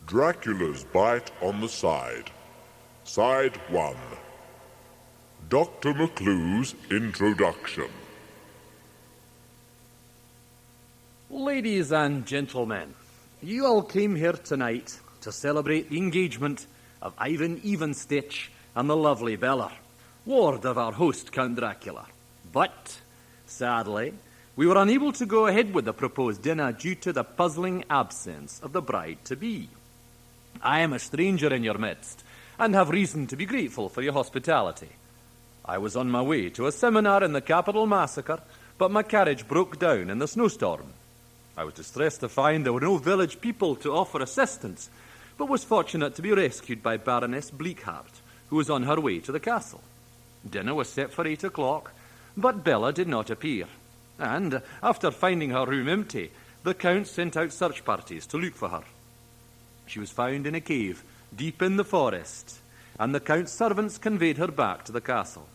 Dracula's Bite on the Side. Side 1. Dr. McClue's Introduction. Ladies and gentlemen, you all came here tonight to celebrate the engagement of Ivan Evenstitch and the lovely Bella, ward of our host, Count Dracula. But, sadly, we were unable to go ahead with the proposed dinner due to the puzzling absence of the bride-to-be. I am a stranger in your midst, and have reason to be grateful for your hospitality. I was on my way to a seminar in the capital massacre, but my carriage broke down in the snowstorm. I was distressed to find there were no village people to offer assistance, but was fortunate to be rescued by Baroness Bleakheart, who was on her way to the castle. Dinner was set for 8 o'clock, but Bella did not appear, and, after finding her room empty, the Count sent out search parties to look for her. She was found in a cave deep in the forest, and the Count's servants conveyed her back to the castle.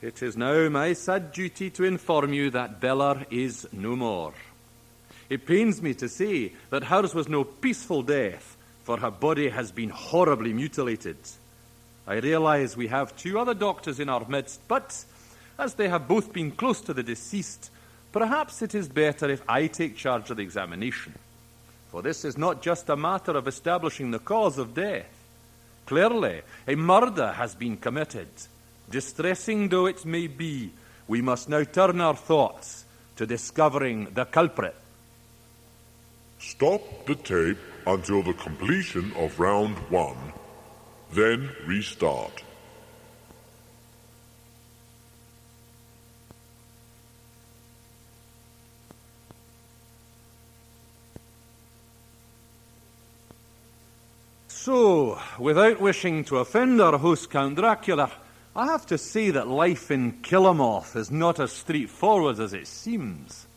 It is now my sad duty to inform you that Bella is no more. It pains me to say that hers was no peaceful death, for her body has been horribly mutilated. I realize we have 2 other doctors in our midst, but as they have both been close to the deceased, perhaps it is better if I take charge of the examination. For this is not just a matter of establishing the cause of death. Clearly, a murder has been committed. Distressing though it may be, we must now turn our thoughts to discovering the culprit. Stop the tape until the completion of round 1. Then restart. So, without wishing to offend our host, Count Dracula, I have to say that life in Killamoth is not as straightforward as it seems.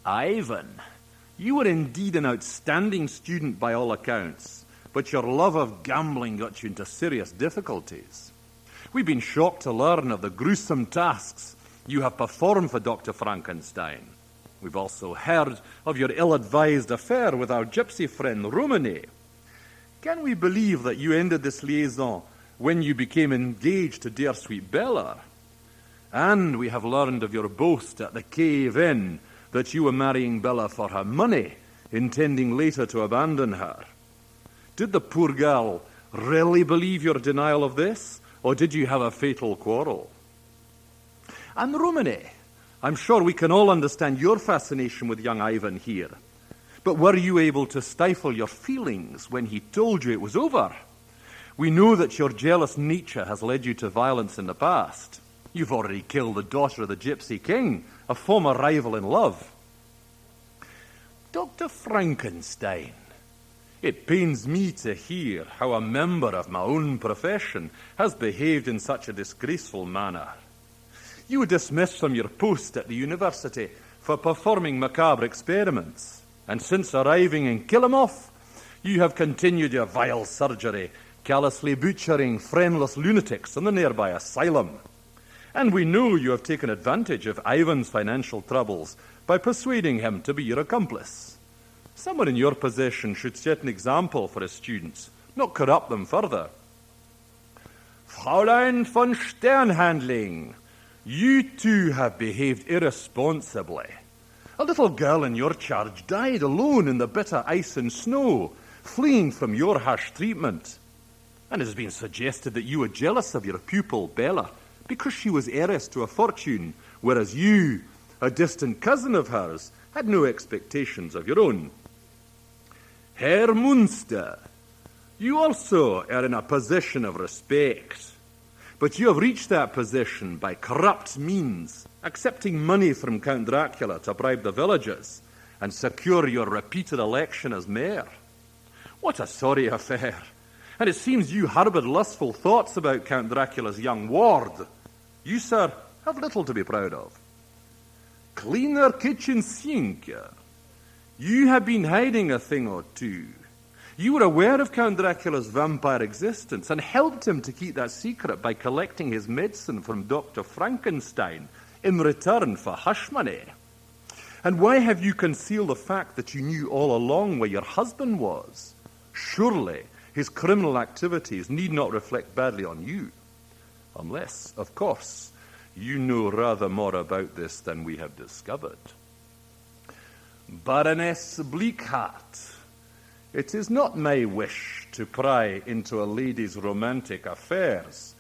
Ivan, you were indeed an outstanding student by all accounts, but your love of gambling got you into serious difficulties. We've been shocked to learn of the gruesome tasks you have performed for Dr. Frankenstein. We've also heard of your ill-advised affair with our gypsy friend Romany. Can we believe that you ended this liaison when you became engaged to dear sweet Bella? And we have learned of your boast at the Cave Inn that you were marrying Bella for her money, intending later to abandon her. Did the poor girl really believe your denial of this, or did you have a fatal quarrel? And Romany, I'm sure we can all understand your fascination with young Ivan here. But were you able to stifle your feelings when he told you it was over? We know that your jealous nature has led you to violence in the past. You've already killed the daughter of the Gypsy King, a former rival in love. Dr. Frankenstein, it pains me to hear how a member of my own profession has behaved in such a disgraceful manner. You were dismissed from your post at the university for performing macabre experiments. And since arriving in Killamoth, you have continued your vile surgery, callously butchering friendless lunatics in the nearby asylum. And we know you have taken advantage of Ivan's financial troubles by persuading him to be your accomplice. Someone in your position should set an example for his students, not corrupt them further. Fräulein von Sternhandling, you too have behaved irresponsibly. A little girl in your charge died alone in the bitter ice and snow, fleeing from your harsh treatment. And it has been suggested that you were jealous of your pupil, Bella, because she was heiress to a fortune, whereas you, a distant cousin of hers, had no expectations of your own. Herr Munster, you also are in a position of respect, but you have reached that position by corrupt means, accepting money from Count Dracula to bribe the villagers and secure your repeated election as mayor. What a sorry affair. And it seems you harbored lustful thoughts about Count Dracula's young ward. You, sir, have little to be proud of. Cleaner kitchen sink. You have been hiding a thing or two. You were aware of Count Dracula's vampire existence and helped him to keep that secret by collecting his medicine from Dr. Frankenstein in return for hush money. And why have you concealed the fact that you knew all along where your husband was? Surely his criminal activities need not reflect badly on you. Unless, of course, you know rather more about this than we have discovered. Baroness Bleakheart, it is not my wish to pry into a lady's romantic affairs,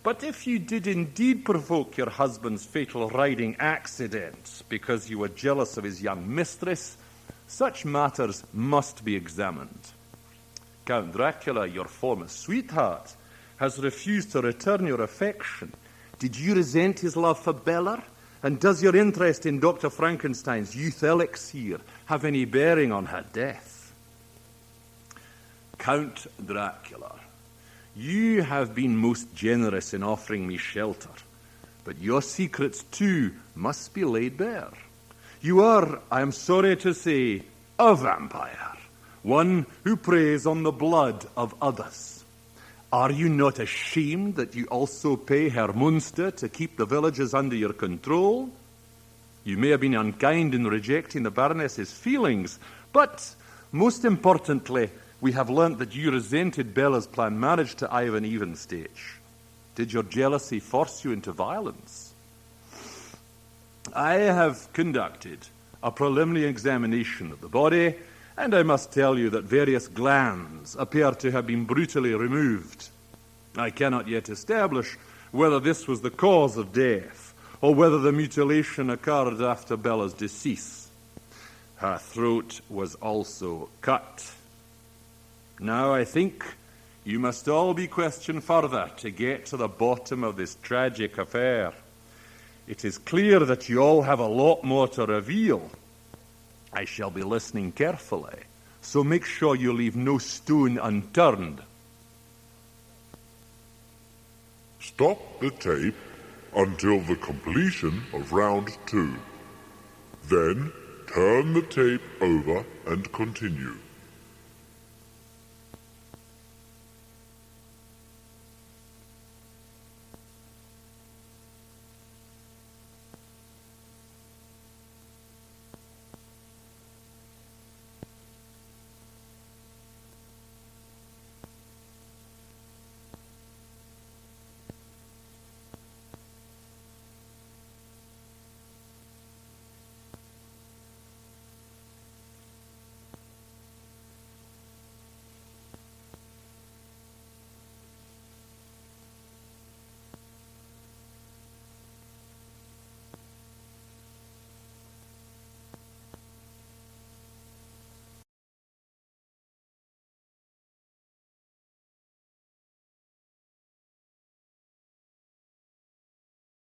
but if you did indeed provoke your husband's fatal riding accident because you were jealous of his young mistress, such matters must be examined. Count Dracula, your former sweetheart, has refused to return your affection. Did you resent his love for Bella? And does your interest in Dr. Frankenstein's youth elixir have any bearing on her death? Count Dracula, you have been most generous in offering me shelter, but your secrets too must be laid bare. You are, I am sorry to say, a vampire, one who preys on the blood of others. Are you not ashamed that you also pay Herr Munster to keep the villages under your control? You may have been unkind in rejecting the Baroness's feelings, but most importantly, we have learnt that you resented Bella's planned marriage to Ivan Evenstich. Did your jealousy force you into violence? I have conducted a preliminary examination of the body, and I must tell you that various glands appear to have been brutally removed. I cannot yet establish whether this was the cause of death, or whether the mutilation occurred after Bella's decease. Her throat was also cut. Now I think you must all be questioned further to get to the bottom of this tragic affair. It is clear that you all have a lot more to reveal. I shall be listening carefully, so make sure you leave no stone unturned. Stop the tape until the completion of round 2. Then turn the tape over and continue.